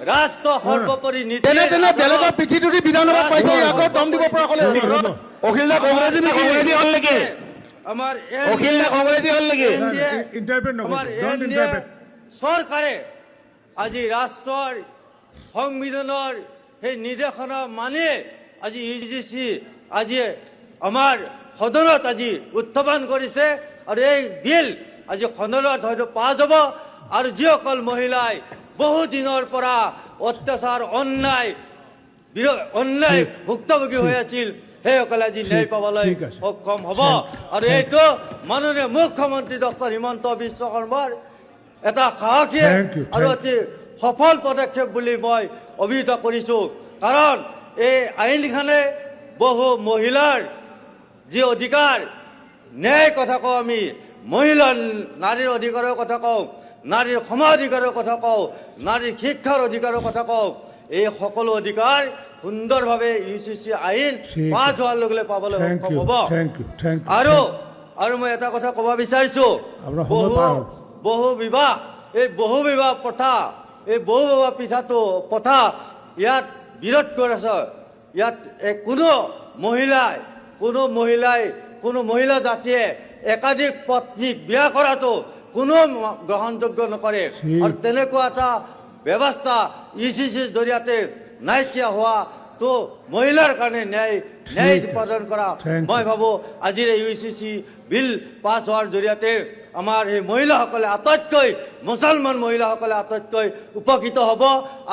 ৰাষ্ট্ৰ সৰ্বোপৰি নীতি বেলেগৰ পিঠিটোদি বিধানসভাত পাইছে আকৌ দম দিব পৰা হ'লে অখিল দা কংগ্ৰেছী হ'ল নেকি আমাৰ অখিল দা কংগ্ৰেছী হ'ল নেকি আমাৰ চৰকাৰে আজি ৰাষ্ট্ৰৰ সংবিধানৰ সেই নিৰ্দেশনা মানি আজি UGC আজি আমাৰ সদনত আজি উত্থাপন কৰিছে আৰু এই বিল আজি সদনত হয়তো পাছ হ'ব আৰু যিসকল মহিলাই বহু দিনৰ পৰা অত্যাচাৰ অন্যায় ভুক্তভোগী হৈ আছিল সেইসকলে আজি ন্যায় পাবলৈ সক্ষম হ'ব আৰু এইটো মাননীয় মুখ্যমন্ত্ৰী ডক্টৰ হিমন্ত বিশ্ব শৰ্মাৰ এটা সাহসী আৰু অতি সফল পদক্ষেপ বুলি মই অভিহিত কৰিছোঁ কাৰণ এই আইনখনে বহু মহিলাৰ যি অধিকাৰ ন্যায় কথা কওঁ আমি নাৰীৰ অধিকাৰৰ কথা কওঁ নাৰীৰ সম অধিকাৰৰ কথা কওঁ নাৰীৰ শিক্ষাৰ অধিকাৰৰ কথা কওঁ এই সকলো অধিকাৰ সুন্দৰভাৱে UGC আইন পাছ হোৱাৰ লগে লগে পাবলৈ সক্ষম হ'ব আৰু মই এটা কথা ক'ব বিচাৰিছোঁ বহু বিবাহ প্ৰথা এই বহু বিবাহ প্ৰথা ইয়াত বিৰোধ কৰি আছে ইয়াত কোনো মহিলা জাতিয়ে একাধিক পত্নীক বিয়া কৰাটো কোনো গ্ৰহণযোগ্য নকৰে আৰু তেনেকুৱা এটা ব্যৱস্থা UGCৰ জৰিয়তে নাইকিয়া হোৱাটো মহিলাৰ কাৰণে ন্যায় প্ৰদান কৰা মই ভাবোঁ আজিৰ এই UGC বিল পাছ হোৱাৰ জৰিয়তে আমাৰ এই মহিলাসকলে আটাইতকৈ মুছলমান মহিলাসকলে আটাইতকৈ উপকৃত হ'ব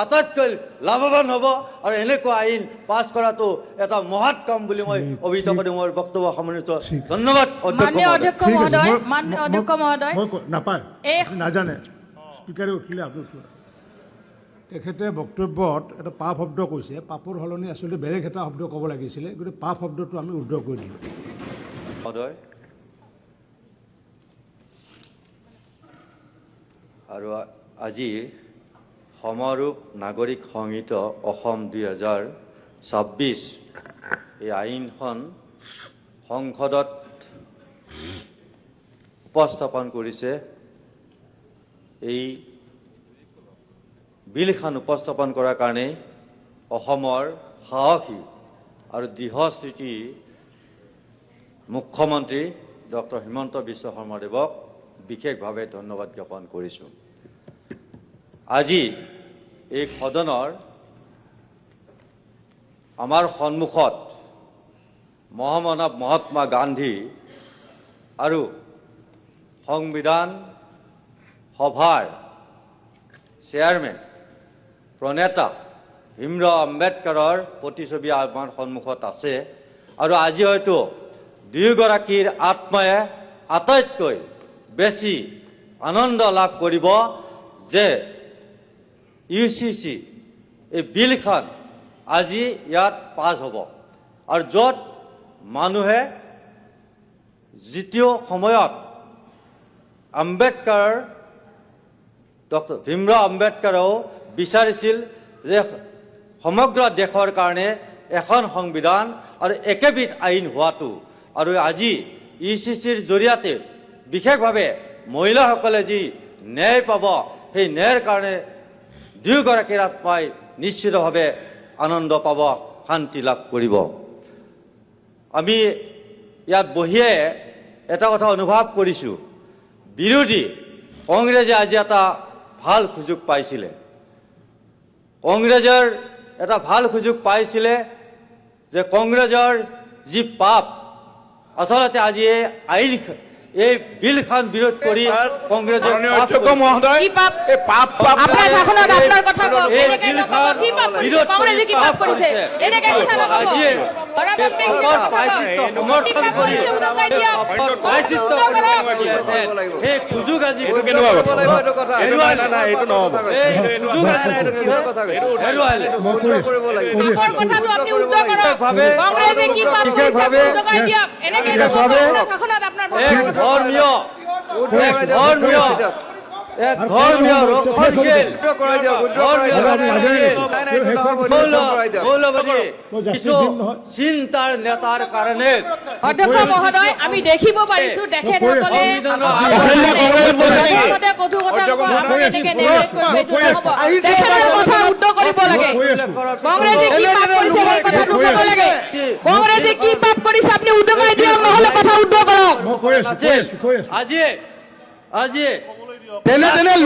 আটাইতকৈ লাভৱান হ'ব আৰু এনেকুৱা আইন পাছ কৰাটো এটা মহৎ কাম বুলি মই অভিহিত কৰি মোৰ বক্তব্য সামৰিছোঁ ধন্যবাদ অধ্যক্ষ মহোদয় নাপায় নাজানে স্পীকাৰে উঠিলে আপুনি উঠিব তেখেতে বক্তব্যত এটা পাপ শব্দ কৈছে পাপৰ সলনি আচলতে বেলেগ এটা শব্দ ক'ব লাগিছিলে গতিকে পাপ শব্দটো আমি উদ্ধ কৰি দিলোঁ মহোদয় আৰু আজি সমাৰোপ নাগৰিক সংহিত অসম 2026 এই আইনখন সংসদত উপস্থাপন কৰিছে এই বিলখন উপস্থাপন কৰাৰ কাৰণে অসমৰ সাহসী আৰু দৃঢ়স্থিতি মুখ্যমন্ত্ৰী ডক্টৰ হিমন্ত বিশ্ব শৰ্মাদেৱক বিশেষভাৱে ধন্যবাদ জ্ঞাপন কৰিছোঁ আজি এই সদনৰ আমাৰ সন্মুখত মহামানৱ মহাত্মা গান্ধী আৰু সংবিধান সভাৰ চেয়াৰমেন প্ৰণেতা ভীমৰাও আম্বেদকাৰৰ প্ৰতিছবি আমাৰ সন্মুখত আছে আৰু আজি হয়তো দুয়োগৰাকীৰ আত্মাই আটাইতকৈ বেছি আনন্দ লাভ কৰিব যে UGC এই বিলখন আজি ইয়াত পাছ হ'ব আৰু য'ত মানুহে যিটো সময়ত ডক্টৰ ভীমৰাও আম্বেদকাৰেও বিচাৰিছিল যে সমগ্ৰ দেশৰ কাৰণে এখন সংবিধান আৰু একেবিধ আইন হোৱাটো আৰু আজি UGCৰ জৰিয়তে বিশেষভাৱে মহিলাসকলে যি ন্যায় পাব সেই ন্যায়ৰ কাৰণে দুয়োগৰাকীৰ আত্মাই নিশ্চিতভাৱে আনন্দ পাব শান্তি লাভ কৰিব আমি ইয়াত বহিয়ে এটা কথা অনুভৱ কৰিছোঁ বিৰোধী কংগ্ৰেছে আজি এটা ভাল সুযোগ পাইছিলে কংগ্ৰেছৰ এটা ভাল সুযোগ পাইছিলে যে কংগ্ৰেছৰ যি পাপ আচলতে আজি এই আইন এই বিলখন বিৰোধ কৰি কংগ্ৰেছৰ সুযোগ আজি এক ধৰ্মীয় ৰক্ষণশীল মৌলবাদী কিছু চিন্তাৰ নেতাৰ কাৰণে অধ্যক্ষ মহোদয় আমি দেখিব পাৰিছো তেখেতসকলে তেখেতে কঠোৰ কথা ক'ব, আপুনি এনেকে narrate কৰিব, এইটো নহ'ব। তেখেতৰ কথা উদ্ধ কৰিব লাগে। কংগ্ৰেছে কি পাপ কৰিছে সেই কথাটো ক'ব লাগে। কংগ্ৰেছে কি পাপ কৰিছে আপুনি উদঙাই দিয়ক, নহ'লে কথা উদ্ধ কৰক। মই কৈ আছো আজি তেনে